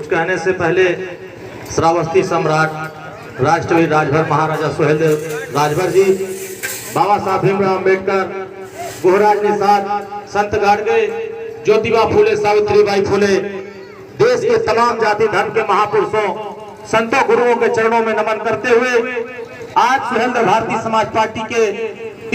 कुछ कहने से पहले श्रावस्ती सम्राट राष्ट्रवीर राजभर महाराजा सुहेलदेव राजभर जी, बाबा साहब भीमराव अम्बेडकर, गोहराज निषाद, संत गाडगे, ज्योतिबा फूले, सावित्रीबाई फूले, देश के तमाम जाति धर्म के महापुरुषों, संतों, गुरुओं के चरणों में नमन करते हुए आज सुहेलदेव भारतीय समाज पार्टी के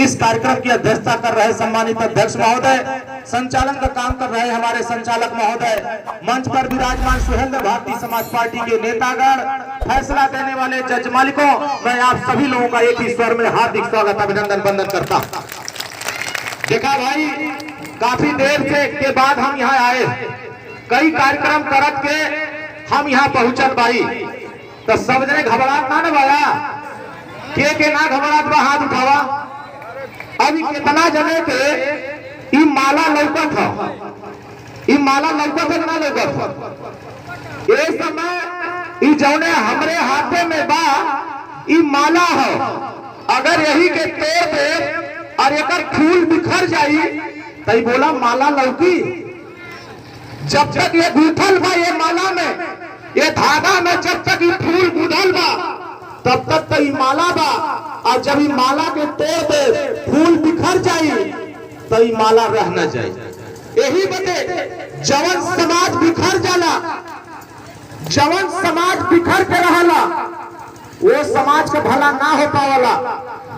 इस कार्यक्रम की अध्यक्षता कर रहे सम्मानित अध्यक्ष महोदय, संचालन का काम कर रहे हमारे संचालक महोदय, मंच पर विराजमान सुहेलदेव भारतीय समाज पार्टी के नेतागण, फैसला देने वाले जज मालिकों, मैं आप सभी लोगों का एक ही स्वर में हार्दिक स्वागत अभिनंदन वंदन करता हूं। देखा भाई, काफी देर के बाद हम यहाँ आए, कई कार्यक्रम करत के हम यहाँ पहुंचत भाई, तो सब जने घबराहट ना भाया, के ना घबराहट बा, हाथ उठावा। अभी कितना जने के ई माला लौकत है, ई माला लौकत है ना लौकत है, ये समय ई जौने हमरे हाथे में बा ई माला है, अगर यही के तोड़ दे और एकर फूल बिखर जाई तो बोला माला लौकी। जब तक ये गुथल बा ये माला में, ये धागा में, जब तक ये फूल गुथल बा तब तक तो ये माला बा, और जब ये माला के तोड़ दे फूल बिखर जाई तो ये माला रह न जाए। यही बते जवन समाज बिखर जाला, जवन समाज बिखर के रहला वो समाज का भला ना हो पावला,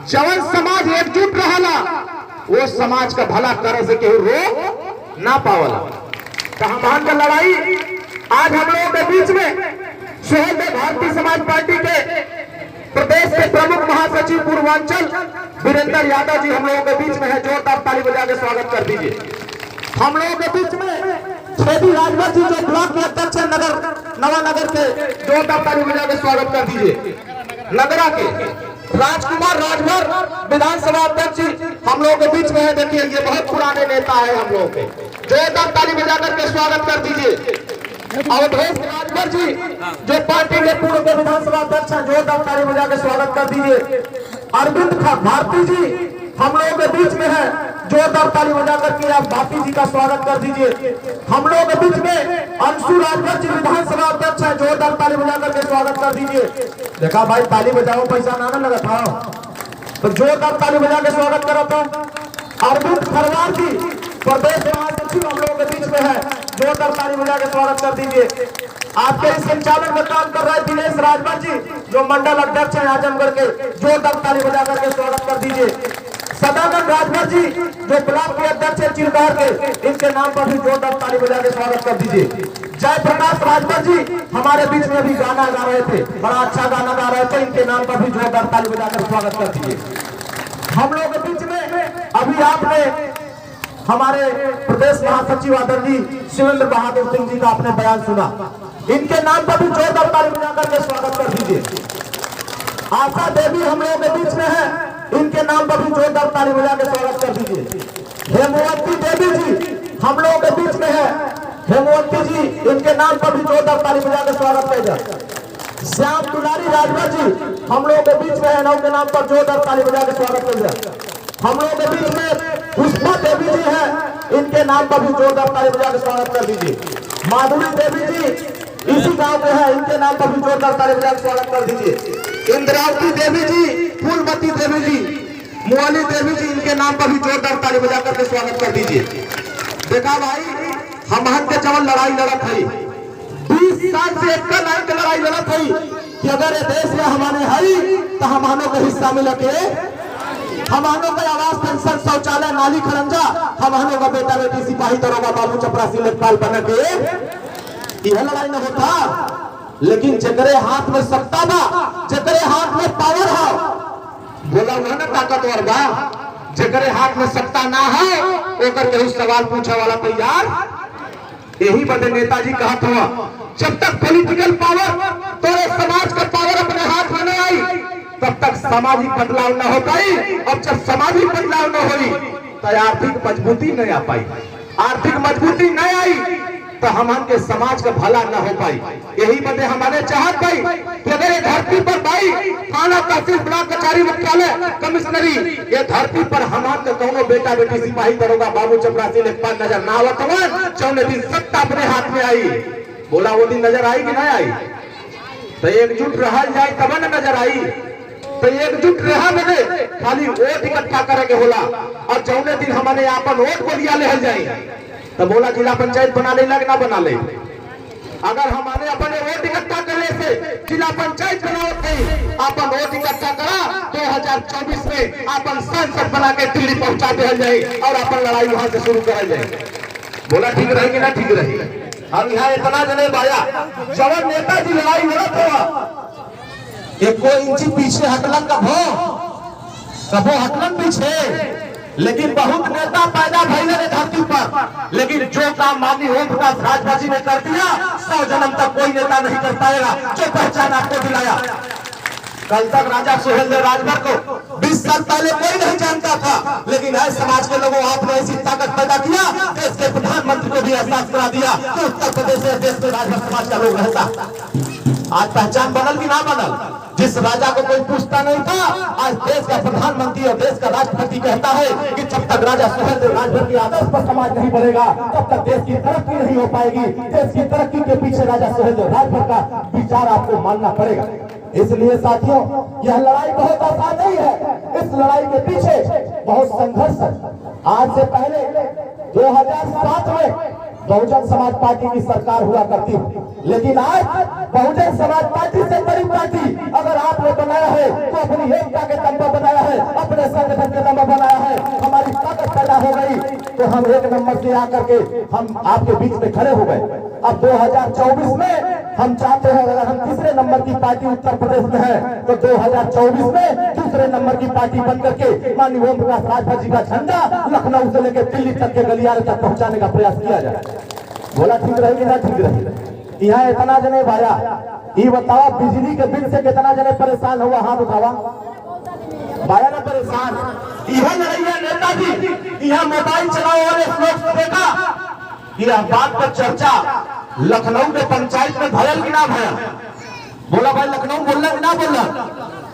जवन समाज एकजुट रहला वो समाज का भला करे से केहू रोक ना पावला। कहमान का लड़ाई आज हम लोगों के बीच में सुहेलदेव भारतीय समाज पार्टी के प्रदेश के प्रमुख महासचिव पूर्वांचल वीरेंद्र यादव जी हम लोगों के बीच में है, जोरदार ताली बजा के स्वागत कर दीजिए। हम लोगों के बीच में छेदी राजभर जी जो ब्लॉक के अध्यक्ष है नवानगर के, जोरदार ताली बजा के स्वागत कर दीजिए। नगरा के राजकुमार राजभर विधानसभा अध्यक्ष जी हम लोगों के बीच में है, देखिए ये बहुत पुराने नेता है हम लोगों के, जोरदार ताली बजा करके स्वागत कर दीजिए। अवधेश राजभर जी जो पार्टी के पूर्व के विधानसभा अध्यक्ष हैं, जोरदार ताली बजा के स्वागत कर दीजिए। अरविंद भारती जी हम लोगों के बीच में है, जोरदार ताली बजा करके आप भारती जी का स्वागत कर दीजिए। हम लोगों के बीच में अंशु राजभर जी विधानसभा अध्यक्ष हैं, जोरदार ताली बजा करके स्वागत कर दीजिए। देखा भाई, ताली बजाओ, पैसा ना लगा था तो जोरदार ताली बजा के स्वागत करा था। अरविंद खरवार जी प्रदेश महासचिव हम लोगों के बीच में है, जोरदार ताली बजा के स्वागत कर दीजिए। आपके इस संचालन में काम कर रहे दिनेश राजभर जी जो मंडल अध्यक्ष हैं आजमगढ़ के, जोरदार ताली बजा करके स्वागत कर दीजिए। सदानंद राजभर जी जो ब्लॉक के अध्यक्ष हैं चिरदार के, इनके नाम पर भी जोरदार ताली बजा के स्वागत कर दीजिए। जयप्रकाश राजभर जी हमारे बीच में भी गाना गा रहे थे, बड़ा अच्छा गाना गा रहे थे, इनके नाम पर भी जोरदार ताली बजा कर स्वागत कर दीजिए। हम लोगों के बीच में अभी आपने हमारे प्रदेश महासचिव आदरणीय शिवेंद्र बहादुर सिंह जी का आपने बयान सुना, इनके नाम पर भी जोरदार ताली बजा करके स्वागत कर दीजिए। आशा देवी हम लोगों के बीच में है, इनके नाम पर भी जोरदार ताली बजा के स्वागत कर दीजिए। हेमवती देवी जी हम लोगों के बीच में है, हेमवती जी इनके नाम पर भी जोरदार ताली बजा के स्वागत कर। श्याम दुलारी राजभर जी हम लोगों के बीच में है, उनके नाम पर जोरदार ताली बजा के स्वागत कर। हम लोगों के बीच में पुष्पा देवी जी है, इनके नाम पर भी जोरदार ताली बजा के स्वागत कर दीजिए। माधुरी देवी जी इसी गांव में है, इनके नाम पर भी जोरदार ताली बजा के स्वागत कर दीजिए। इंद्रावती देवी जी, फूलमती देवी जी, मुआली देवी जी, इनके नाम पर भी जोरदार ताली बजा करके स्वागत कर दीजिए। देखा भाई, हम के जवन लड़ाई लड़त है, 20 साल से एक लाइन की लड़ाई लड़त है कि अगर ये देश में हमारे है तो हमारे को हिस्सा मिले के, हमारे को आवास, पेंशन, शौचालय, नाली, खरंजा, हमारे का बेटा बेटी, सिपाही, दरोगा, बाबू, चपरासी, लेखपाल बने के यह लड़ाई न होता। लेकिन जकरे हाथ में सत्ता बा, जकरे हाथ में पावर है, बोला हुआ ना ताकतवर बा, जकरे हाथ में सत्ता ना है ओकर केहू सवाल पूछे वाला तैयार। यही बदे नेताजी कहत हुआ, जब तक पॉलिटिकल पावर तोरे समाज का पावर अपने हाथ में नहीं आई तब तक सामाजिक बदलाव न हो पाई, और जब सामाजिक बदलाव न हुई तो आर्थिक मजबूती नहीं आ पाई, आर्थिक मजबूती नहीं आई तो हमारे के समाज का भला न हो पाई। यही बदे हमारे चाहत भाई कि अगर ये धरती पर भाई थाना, तहसील, ब्लॉक कचहरी, मुख्यालय, कमिश्नरी, ये धरती पर हमारे कौनो बेटा बेटी, सिपाही, दरोगा, बाबू, चपरासी, लेखपाल नजर ना आवत, चौने दिन सत्ता अपने हाथ में आई बोला वो दिन नजर आई कि नहीं आई? तो एकजुट रहा जाए तब न नजर आई। तो एकजुट रहा मिले खाली वोट इकट्ठा करे के होला और जौने दिन हमने अपन वोट को लिया ले जाए तो बोला जिला पंचायत बना ले लग ना बना ले। अगर हमारे अपने वोट इकट्ठा करने से जिला पंचायत बनाओ थे अपन वोट इकट्ठा करा 2024 में अपन सांसद बना के दिल्ली पहुंचा दिया जाए और अपन लड़ाई वहां से शुरू करा जाए। बोला ठीक रहेगी ना ठीक रहेगी। अब यहाँ इतना जने बाया जब नेताजी लड़ाई लड़त हुआ एक कोई इंची पीछे हटलन कभो हटलन पीछे, लेकिन बहुत नेता पैदा भइले धरती पर, लेकिन जो काम माननीय ओम प्रकाश राजभर जी ने कर दिया 100 जन्म तक कोई नेता नहीं कर पाएगा जो पहचान आपको दिलाया। कल तक राजा सुहेलदेव राजभर को 20 साल पहले कोई नहीं जानता था, लेकिन हर समाज के लोगों आपने ऐसी ताकत पैदा किया, देश के प्रधानमंत्री को भी एहसास करा दिया कि उत्तर प्रदेश में देश में राजभर समाज का लोग रहता। आज पहचान बनल कि ना बनल? जिस राजा को कोई पूछता नहीं था आज देश का प्रधानमंत्री और देश का राष्ट्रपति कहता है कि जब तक राजा सुहेलदेव राजभर के आदर्श पर समाज नहीं बढ़ेगा तब तक देश की तरक्की नहीं हो पाएगी। देश की तरक्की के पीछे राजा सुहेलदेव राजभर का विचार आपको मानना पड़ेगा। इसलिए साथियों यह लड़ाई बहुत आसान नहीं है, इस लड़ाई के पीछे बहुत संघर्ष है। आज से पहले 2007 में बहुजन समाज पार्टी की सरकार हुआ करती है, लेकिन आज बहुजन समाज पार्टी से बड़ी पार्टी अगर आपने बनाया है तो अपनी एकता के दम पर बनाया है, अपने संगठन के दम पर बनाया है। हमारी ताकत पैदा हो गई तो हम एक नंबर से आकर के हम आपके बीच में खड़े हो गए। अब 2024 में हम चाहते हैं अगर हम तीसरे नंबर की पार्टी उत्तर प्रदेश में है तो 2024 में दूसरे नंबर की पार्टी बन करके माननीय ओम प्रकाश राजभर जी का झंडा लखनऊ से लेकर दिल्ली तक के गलियारे तक पहुंचाने का प्रयास किया जाए। बोला ठीक रहेगी ना ठीक रहेगी। यहाँ इतना जने भाया ये बताओ बिजली के बिल से कितना जने परेशान हुआ? हाथ उठावा भाया ना परेशान। यह लड़ैया नेताजी यहाँ मोबाइल चलाओ और लोग देखा यह बात पर चर्चा लखनऊ के पंचायत में भयल कि ना भयल? बोला भाई लखनऊ बोलना कि ना बोलना?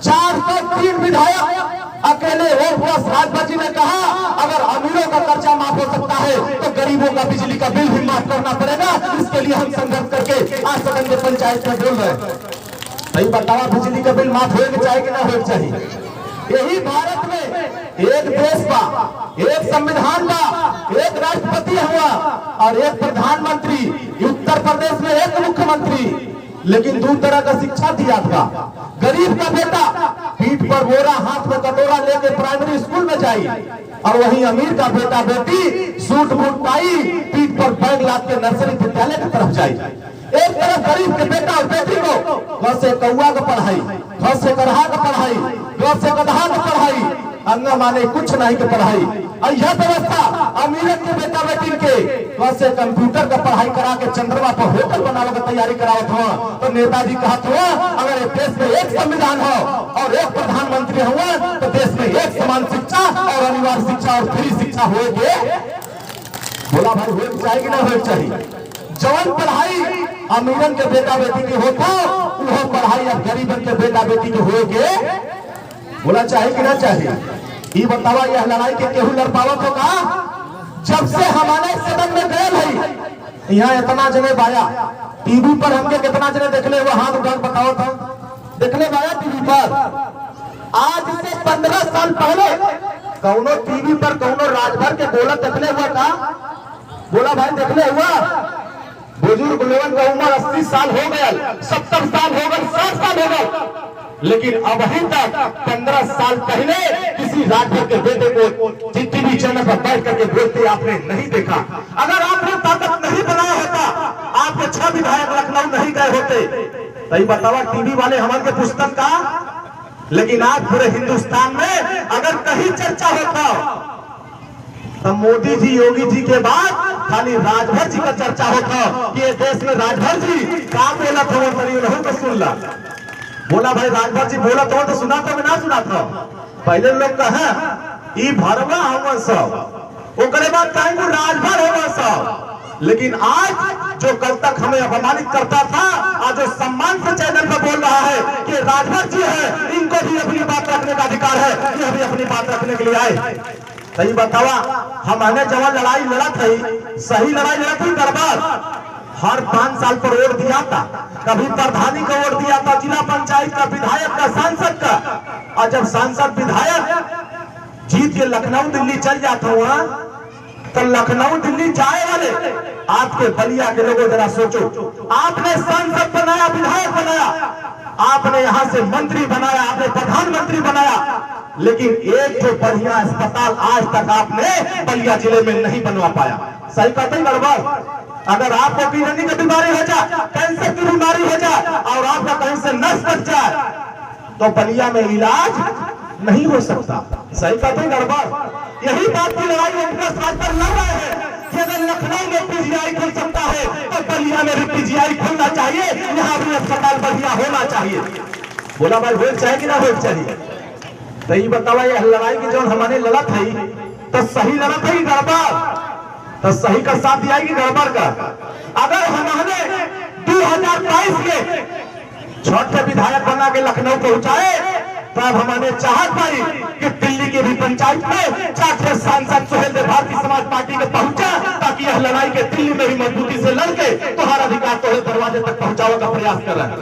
403 विधायक अकेले ओम प्रकाश राजभर जी ने कहा अगर अमीरों का कर्जा माफ हो सकता है तो गरीबों का बिजली का बिल भी माफ करना पड़ेगा। इसके लिए हम संघर्ष करके आज सदन के पंचायत में बोल रहे हैं। सही बतावा बिजली का बिल माफ होने चाहिए कि ना होना चाहिए? यही भारत में एक देश का एक संविधान का एक राष्ट्रपति हुआ और एक प्रधानमंत्री, उत्तर प्रदेश में एक मुख्यमंत्री, लेकिन दो तरह का शिक्षा दिया था। गरीब का बेटा पीठ पर बोरा हाथ में कटोरा लेके प्राइमरी स्कूल में जाई और वहीं अमीर का बेटा बेटी सूट बूट पाई पीठ पर बैग लाद के नर्सरी विद्यालय की तरफ जाई। एक तरफ गरीब के बेटा और बेटी को घर से कौआ का पढ़ाई, घर से गधा का पढ़ाई, घर से गधा का पढ़ाई, अंगा माने कुछ नहीं की पढ़ाई। और यह व्यवस्था अमीर के बेटा बेटी के घर से कंप्यूटर का पढ़ाई करा के चंद्रमा पर होटल बनाने की तैयारी करावत हुआ। तो नेताजी कहत हुआ अगर देश में एक संविधान हो और एक प्रधानमंत्री हुआ तो देश में एक समान शिक्षा और अनिवार्य शिक्षा और फ्री शिक्षा होगी। बोला भाई होनी चाहिए कि ना होनी चाहिए? जवान पढ़ाई अमीरन के बेटा बेटी के होता वो पढ़ाई अब गरीबन के बेटा बेटी के होगे। बोला चाहिए कि ना चाहिए? ये बतावा यह लड़ाई के केहू लड़ पावत होगा? जब से हमारे सदन में गए भाई यहाँ इतना जने बाया टीवी पर हमके कितना जने देखले हुआ हाथ उठा बताओ था देखले बाया टीवी पर। आज से 15 साल पहले कौनो टीवी पर कौनो राजभर के बोला देखले हुआ था? बोला भाई देखले हुआ? बुजुर्ग लोगों का उम्र 80 साल हो गया, 70 साल हो गए, 60 साल हो गए, लेकिन अब अभी तक 15 साल पहले किसी राजभर के बेटे को टीवी चैनल पर बैठ करके बोलते आपने नहीं देखा। अगर आपने ताकत नहीं बनाया होता आपके 6 विधायक लखनऊ नहीं गए होते। सही बतावा टीवी वाले हमारे पुस्तक का, लेकिन आज पूरे हिंदुस्तान में अगर कहीं चर्चा होता तो मोदी जी योगी जी के बाद खाली राजभर जी का चर्चा होता कि ये देश में राजभर जी का बोला था वो नहीं तो सुन ला। बोला भाई राजभर जी बोला तो सुना था ना सुना था? पहले लोग कहा ई भरवा हुआ सब ओकरे बाद कहेंगे राजभर हुआ सब, लेकिन आज जो कल तक हमें अपमानित करता था आज जो सम्मान से चैनल पर बोल रहा है कि राजभर जी है इनको भी अपनी बात रखने का अधिकार है, ये भी अपनी बात रखने के लिए आए। सही बतावा हमने जवान लड़ाई लड़ा थी, सही लड़ाई लड़ा थी दरबार हर 5 साल पर वोट दिया था, कभी प्रधानी का वोट दिया था, जिला पंचायत का, विधायक का, सांसद का। और जब सांसद विधायक जीत के लखनऊ दिल्ली चल जाता हुआ, तो लखनऊ दिल्ली जाए वाले आपके बलिया के लोगों जरा सोचो, आपने सांसद बनाया, विधायक बनाया, आपने यहां से मंत्री बनाया, आपने प्रधानमंत्री बनाया, लेकिन एक जो बढ़िया अस्पताल आज तक आपने बलिया जिले में नहीं बनवा पाया। सही कहते हैं गड़बड़? अगर आपको किडनी की बीमारी हो जाए, कैंसर की बीमारी हो जाए और आपका कहीं से नस कट जाए, तो बलिया में इलाज नहीं हो सकता। सही कहते हैं गड़बड़? यही बात की लड़ाई ओमप्रकाश राजभर लड़ रहे हैं कि अगर लखनऊ में पीजीआई खुल सकता है तो बलिया में भी पीजीआई खुलना चाहिए, यहाँ भी अस्पताल बढ़िया होना चाहिए। बोला भाई होना चाहिए कि ना होना चाहिए? तो ये बतावा, ये लड़ाई की जो हमारी लड़त है तो सही लड़त है कि गड़बड़? तो सही का साथ दिया कि गड़बड़ का? अगर हमने 2022 के छठ के विधायक बना के लखनऊ पहुंचाए, तब हमने चाहत पाई कि दिल्ली की भी पंचायत में चार सांसद सुहेलदेव भारतीय समाज पार्टी के पहुंचा, ताकि यह लड़ाई के दिल्ली में भी मजबूती से लड़के तुम्हारा अधिकार तो दरवाजे तक पहुंचाने का प्रयास कर रहे हैं।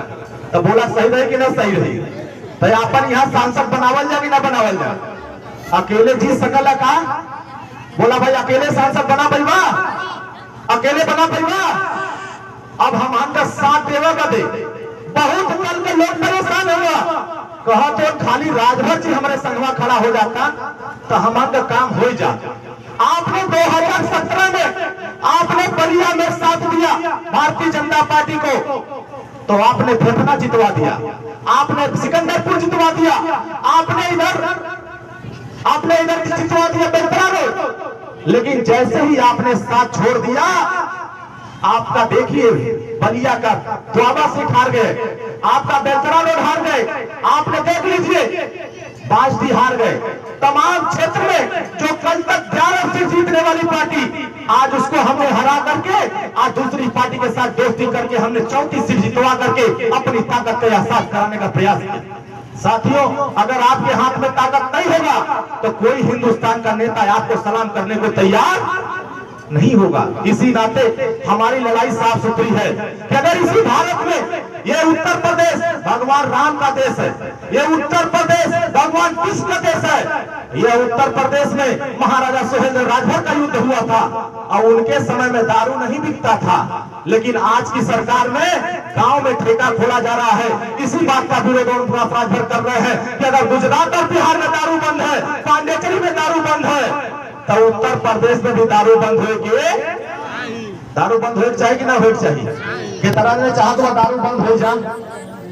तो बोला सही रही कि ना सही रही? तो अपन यहाँ सांसद बनावल जाए कि ना बनावल जाए? अकेले जीत सकल का? बोला भाई अकेले सांसद बना पैबा? अकेले बना पैबा? अब हम हमका साथ देवा दे, बहुत कल के लोग परेशान हुआ, कहा तो खाली राजभर जी हमारे संगवा खड़ा हो जाता तो हमारा काम हो जाता। आपने 2017 में आपने बलिया में साथ दिया भारतीय जनता पार्टी को, तो आपने फेफना जितवा दिया, आपने सिकंदरपुर जितवा दिया, आपने इधर जितवा दिया बेलतरा रोड। लेकिन जैसे ही आपने साथ छोड़ दिया, आपका देखिए बलिया का द्वाबा सीट हार गए, आपका बेलतरा रोड हार गए, आपने देख लीजिए बाजदी हार गए। तमाम क्षेत्र में जो कल तक 11 सीट जीतने वाली पार्टी, आज उसको हमने हरा करके आज दूसरी पार्टी के साथ दोस्ती करके हमने 34 सीट जितवा करके अपनी ताकत का एहसास कराने का प्रयास किया। साथियों, अगर आपके हाथ में ताकत नहीं होगा तो कोई हिंदुस्तान का नेता आपको सलाम करने को तैयार नहीं होगा। इसी नाते हमारी लड़ाई साफ सुथरी है कि अगर इसी भारत में ये उत्तर प्रदेश भगवान राम का देश है, ये उत्तर प्रदेश भगवान कृष्ण का देश है, ये उत्तर प्रदेश में महाराजा सुहेलदेव राजभर का युद्ध हुआ था और उनके समय में दारू नहीं बिकता था, लेकिन आज की सरकार में गांव में ठेका खोला जा रहा है। इसी बात का विरोध ओमप्रकाश राजभर कर रहे हैं कि अगर गुजरात और बिहार में दारू बंद है, पांडेचेरी में दारू बंद है, तो उत्तर प्रदेश में भी दारू बंद हो चाहिए कि ना हो चाहिए? कितना ने चाहा तो दारू बंद हो जाए।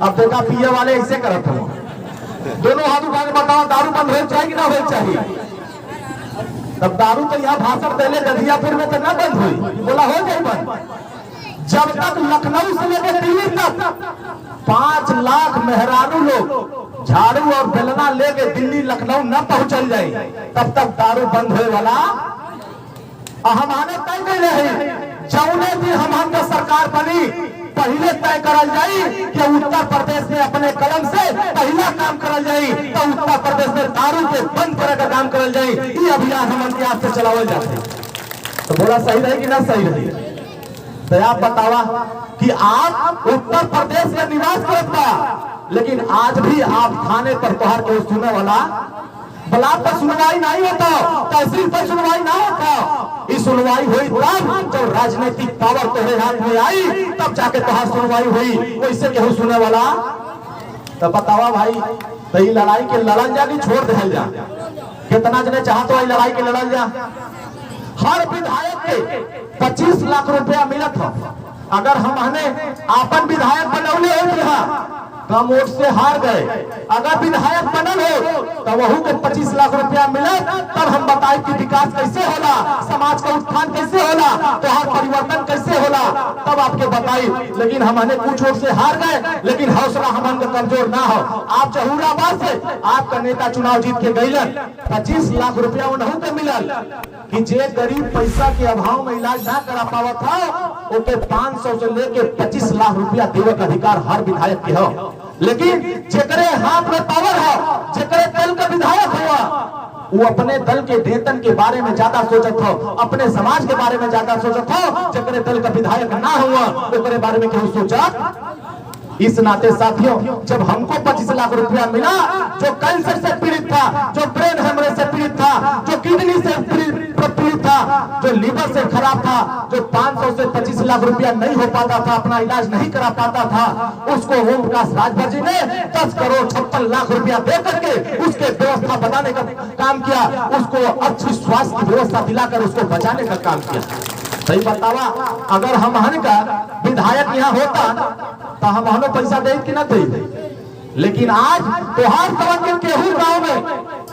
अब देखा पिए वाले ऐसे करते हो, दोनों हाथ उठा के बताओ दारू बंद हो चाहिए कि ना हो चाहिए? तब दारू तो यहाँ भाषण देने दधियापुर में तो ना बंद हुई, बोला हो जाए बंद। जब तक लखनऊ से लेकर दिल्ली तक 5 लाख मेहरारू लोग झाड़ू और बेलना लेके दिल्ली लखनऊ न पहुंचल जाए, तब तक दारू बंद होने वाला हमारे तय कर रहे। जौने भी हमारे सरकार बनी, पहले तय करल जाई कि उत्तर प्रदेश में अपने कलम से पहला काम करल जाई, तो उत्तर प्रदेश में दारू के बंद करे का काम करल जाई। ये अभियान हम के हाथ से चलावल जाते। तो बोला सही रही कि ना सही रही? तो आप बतावा कि आप उत्तर प्रदेश में निवास करता, लेकिन आज भी आप थाने पर तोहार के सुनने वाला ब्लॉक पर सुनवाई नहीं होता, तहसील पर सुनवाई ना होता। इस सुनवाई हुई तब जब राजनीतिक पावर तुम्हारे हाथ में आई, तब जाके तोहार सुनवाई हुई। वैसे केहू सुने वाला तो बतावा भाई, तो ये लड़ाई के लड़ल जा कि छोड़ दे जा? कितना जने चाह तो लड़ाई के लड़ल जा? हर विधायक के 25 लाख रुपया मिलत हो। अगर हमने आपन विधायक बनौले हो, कम वोट से हार गए, अगर विधायक बनल हो तो वहू के 25 लाख रुपया मिले, तब हम बताए कि विकास कैसे होला, समाज का उत्थान कैसे होला, तोहार परिवर्तन कैसे होला, तब आपके बताई। लेकिन हमने कुछ वोट से हार गए, लेकिन हौसला हमन का कमजोर ना हो। आप जहूराबाद से आपका नेता चुनाव जीत के गईलन, 25 लाख रुपया उन्हों के मिलल कि जे गरीब पैसा के अभाव में इलाज ना करा पावा था, उनके 500 से लेके 25 लाख रुपया देवे का अधिकार हर विधायक के हो। लेकिन जेकरे हाथ में पावर हो, जेकरे कल का विधायक हुआ, वो अपने दल के वेतन के बारे में ज्यादा सोचत हो, अपने समाज के बारे में ज्यादा सोचत हो। जकरे दल का विधायक ना हुआ ओकरे बारे में क्यों सोचा। इस नाते साथियों, जब हमको 25 लाख रुपया मिला, जो कैंसर से पीड़ित था, जो ब्रेन हेमरेज से पीड़ित था, जो किडनी से पीड़ित था, जो लीवर से खराब था, जो 500 से 25 लाख रुपया नहीं हो पाता था, अपना इलाज नहीं करा पाता था, उसको ओम प्रकाश राजभर जी ने 10 करोड़ 56 लाख रुपया दे करके उसके व्यवस्था बनाने का काम किया, उसको अच्छी स्वास्थ्य की व्यवस्था दिलाकर उसको बचाने का काम किया। सही बतावा, अगर हम का विधायक यहाँ होता तो हम पैसा दे कि ना दे। लेकिन आज तोहार समझ के केहू गांव में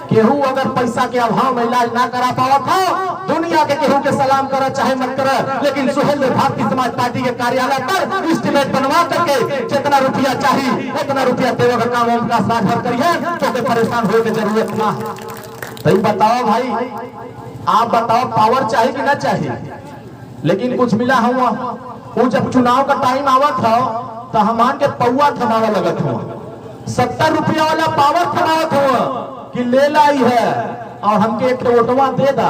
केहू अगर पैसा के अभाव में इलाज ना करा पावत हो, दुनिया के केहू के सलाम करे चाहे मत करे, लेकिन सुहेल भारतीय समाज पार्टी के कार्यालय पर एस्टीमेट बनवा करके जितना रुपया चाहिए उतना रुपया देवे का काम ओम प्रकाश राजभर करिए, तो परेशान होने की जरूरत ना है। सही बताओ भाई, आप बताओ पावर चाहिए कि ना चाहिए। लेकिन कुछ मिला हुआ, वो जब चुनाव का टाइम आवत हो तो हमान के पौवा थमावा लगत हो, 70 रुपया वाला पावर थमावत हो कि ले लाई है और हमके एक वोटवा दे दा।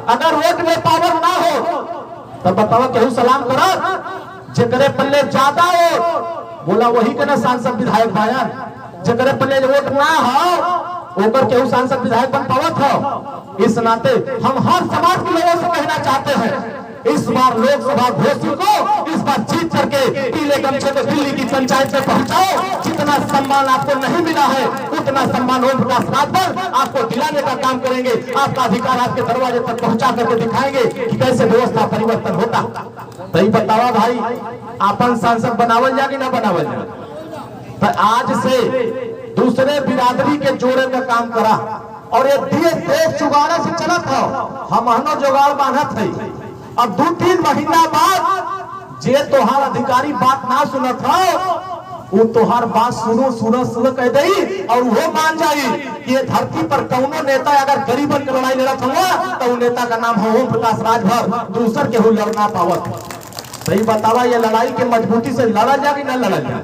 अगर वोट में पावर ना हो तब बताओ केहू सलाम करत। जकरे पल्ले ज्यादा वोट बोला वही के ना सांसद विधायक बयान, जकरे पल्ले वोट ना हो ओकर केहू सांसद विधायक बन पावत हो। इस नाते हम हर समाज के लोगों से कहना चाहते हैं, इस बार लोकसभा घोषित को इस बार जीत करके पीले गमछे को दिल्ली की पंचायत में पहुंचाओ। जितना सम्मान आपको नहीं मिला है उतना सम्मान ओम प्रकाश राजभर आपको दिलाने का काम करेंगे। आपका अधिकार आपके दरवाजे तक पहुंचा करके दिखाएंगे कि कैसे व्यवस्था परिवर्तन होता। सही बतावा भाई, अपन सांसद बनावल जा कि ना बनावल जा। तो आज से दूसरे बिरादरी के जोड़े का काम करा, और ये देश जुगाड़ा से चलत हो, हम जुगाड़ बांधत है। अब 2-3 महीना बाद जे तोहार अधिकारी बात ना सुनत हो, वो तोहार बात सुनो कह दई और वो मान जाई कि ये धरती पर कौनो नेता अगर गरीबन की लड़ाई लड़त हुआ तो नेता का नाम है ओम प्रकाश राजभर, दूसर के लड़ना पावत। सही बतावा, ये लड़ाई के मजबूती से लड़ा जा कि ना लड़ा जा।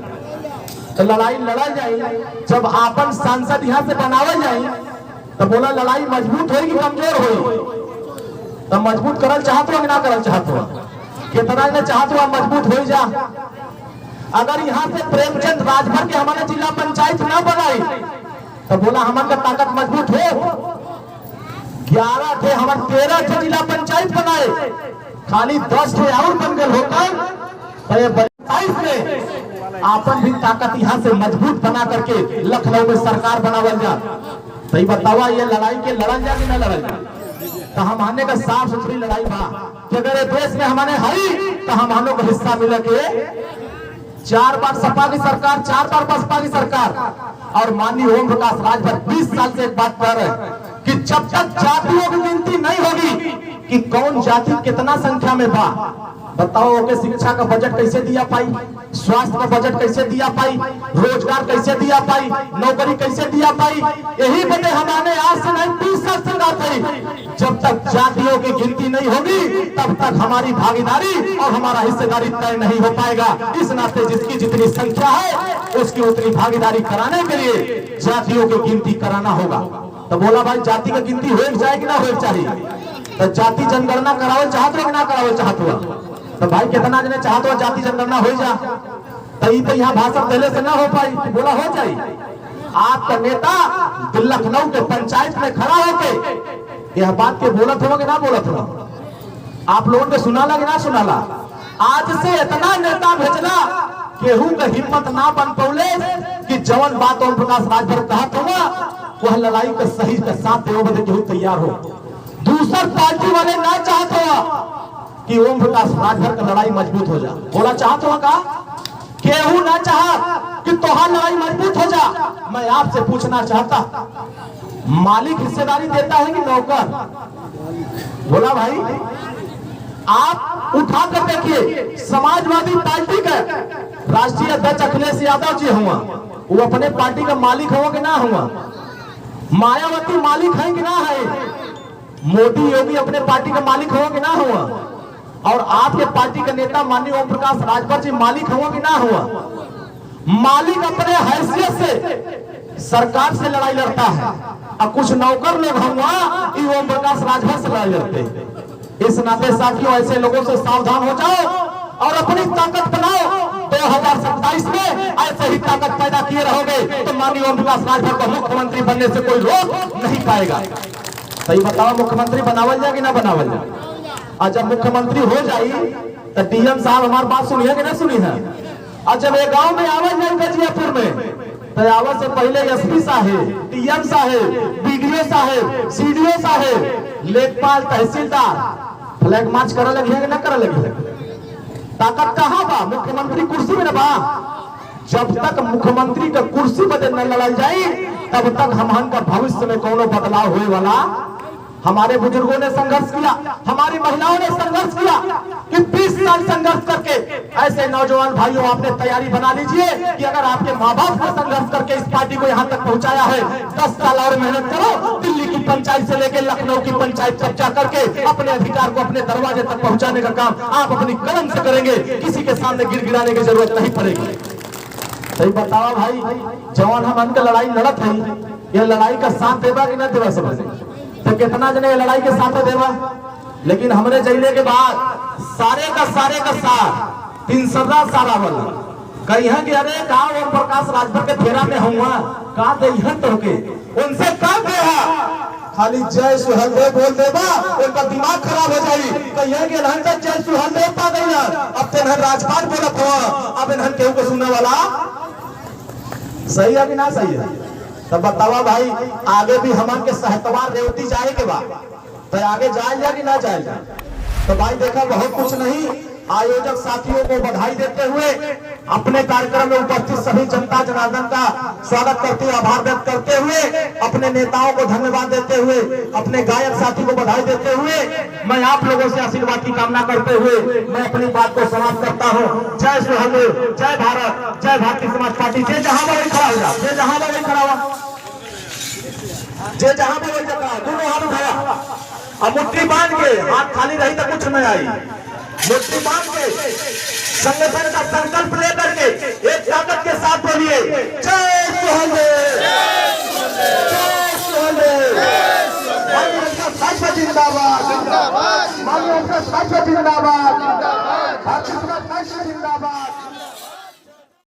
तो लड़ाई लड़ा जाए, जब आपन सांसद यहाँ से बनावल जाए तो बोला लड़ाई मजबूत होगी कि कमजोर होगी। तो मजबूत करल चाहत हो कि ना करल चाहत हो, कितना ने चाहत हो मजबूत हो जा। अगर यहाँ से प्रेमचंद राजभर के हमारे जिला पंचायत ना बनाई तो बोला हमारे ताकत मजबूत हो। 11 थे हमारे 13 थे जिला पंचायत बनाए, खाली 10 थे और बन गए होकर तो ये 22 में आपन भी ताकत यहाँ से मजबूत बना करके लखनऊ में सरकार बनावल जा। सही बतावा, ये लड़ाई के लड़ल जा कि ना लड़ल जा। तो हमारे का साफ सुथरी लड़ाई बा कि अगर देश में हमारे हई तो हमारे को हिस्सा मिले के 4 बार सपा की सरकार, 4 बार बसपा की सरकार, और माननीय ओम प्रकाश राजभर 20 साल से एक बात कह रहे हैं कि जब तक जातियों की गिनती नहीं होगी कि कौन जाति कितना संख्या में बा, बताओ ओके शिक्षा का बजट कैसे दिया पाई, स्वास्थ्य का बजट कैसे दिया पाई, रोजगार कैसे दिया पाई, नौकरी कैसे दिया पाई। यही वजह हमारे आज से 30 साल से बात है, जब तक जातियों की गिनती नहीं होगी तब तक हमारी भागीदारी और हमारा हिस्सेदारी तय नहीं हो पाएगा। इस नाते जिसकी जितनी संख्या है उसकी उतनी भागीदारी कराने के लिए जातियों की गिनती कराना होगा। तो बोला भाई जाति की गिनती हो जाए कि ना हो चाहिए, तो जाति जनगणना करावल चाहत हो कि ना करावल चाहत हुआ। तो भाई कितना जने चाहत हो जाति जनगणना हो जा, तो यहाँ भाषण पहले से ना हो पाई, बोला हो जाए। आपका नेता लखनऊ के पंचायत में खड़ा होके यह बात के बोलत हो कि ना बोलत हो, आप लोगों ने सुनाला कि ना सुनाला। आज से इतना नेता भेजना केहू का हिम्मत ना बन पौले कि जवन बात ओम प्रकाश राजभर कहत हुआ वह लड़ाई का सही का साथ देवे बदे केहू तैयार हो। दूसर पार्टी वाले ना चाहत हुआ कि ओम प्रकाश राजभर का लड़ाई मजबूत हो जा, बोला चाहत हुआ का केहू ना चाह कि तोहार लड़ाई मजबूत हो जा। मैं आपसे पूछना चाहता, मालिक हिस्सेदारी देता है कि नौकर? बोला भाई आप उठा कर देखिए, समाजवादी पार्टी का राष्ट्रीय अध्यक्ष अखिलेश यादव जी हुआ, वो अपने पार्टी का मालिक हुआ कि ना हुआ? मायावती मालिक है कि ना है? मोदी योगी अपने पार्टी का मालिक हुआ कि ना हुआ? और आपके पार्टी के नेता माननीय ओम प्रकाश राजभर जी मालिक हुआ कि ना हुआ? मालिक अपने हैसियत से सरकार से लड़ाई लड़ता है, और कुछ नौकर लोग हुआ ओम प्रकाश राजभर से लड़ जाते। इस नाते साथियों ऐसे लोगों से सावधान हो जाओ और अपनी ताकत बनाओ। 2027 में ऐसे ही ताकत पैदा किए रहोगे तो माननीय ओम प्रकाश राजभर को मुख्यमंत्री बनने से कोई रोक नहीं पाएगा। सही बताओ, मुख्यमंत्री बनावल जाए कि ना बनावल जाए? और जब मुख्यमंत्री हो जाए तो डीएम साहब हमारी बात सुनी है कि नहीं सुनी है? और जब एक गांव में आवल जाए गजियापुर में तो आवल से पहले एसपी साहेब, डीएम साहेब, बीडीओ साहेब, सीडीओ साहेब, लेखपाल, तहसीलदार फ्लैग मार्च करे लगे कि ना करे लगे? ताकत कहाँ बा? मुख्यमंत्री कुर्सी में ना बा। जब तक मुख्यमंत्री का कुर्सी बदल न लड़ाई जाए तब तक हमहन का भविष्य में कोनो बदलाव होए वाला। हमारे बुजुर्गों ने संघर्ष किया, हमारी महिलाओं ने संघर्ष किया कि 20 साल संघर्ष करके ऐसे नौजवान भाइयों आपने तैयारी बना लीजिए कि अगर आपके माँ बाप ने संघर्ष करके इस पार्टी को यहाँ तक पहुँचाया है, 10 साल और मेहनत करो। दिल्ली की पंचायत से लेकर लखनऊ की पंचायत कब्जा करके अपने अधिकार को अपने दरवाजे तक पहुँचाने का काम आप अपनी कलम से करेंगे। किसी के सामने गिड़गिड़ाने की जरूरत नहीं पड़ेगी। सही बताओ भाई, जवान हम के लड़ाई लड़त है, ये लड़ाई का साथ देवा कि न देवा? समझ तो कितना जने ये लड़ाई के साथ देवा? लेकिन हमरे जैले के बाद सारे का साथ 300 सारा वाला कहीं है कि अरे कहा ओम प्रकाश राजभर के फेरा में हुआ कहा दे तो के उनसे कहा गया खाली जय सुहेलदेव बोल देवा उनका दिमाग खराब हो जाई। कहीं कि इन्हन तक जय सुहेलदेव पा गई ना, अब तो इन्हन राजपाट बोलत हुआ, अब इन्हन केहू को सुनने वाला। सही है कि ना सही है? तब बतावा भाई, आगे भी हमन के सहतवार रेवती जाए के बाद तो आगे जाए कि ना जाए? तो भाई देखा बहुत कुछ नहीं। आयोजक साथियों को बधाई देते हुए अपने कार्यक्रम में उपस्थित सभी जनता जनार्दन का स्वागत करते हुए, आभार व्यक्त करते हुए, अपने नेताओं को धन्यवाद देते हुए, अपने गायक साथी को बधाई देते हुए, मैं आप लोगों से आशीर्वाद की कामना करते हुए मैं अपनी बात को समाप्त करता हूँ। जय सुहेलदेव, जय भारत, जय भारतीय समाज पार्टी। जे जहां वही खड़ा हो जा, जे जहां वही खड़ा हुआ, जे जहां वही खड़ा, दोनों हाथ उठाया और मुट्ठी बांध के, हाथ खाली रही तो कुछ नहीं आई, मुट्ठी बांध के संगठन का संकल्प लेकर के एक ताकत के साथ बोलिए जय सुहेलदेव, जय सुहेलदेव। माननीय उनका शाश्वत जिंदाबाद, माननीय उनका शाश्वत जिंदाबाद, भारतीय समाज पार्टी जिंदाबाद।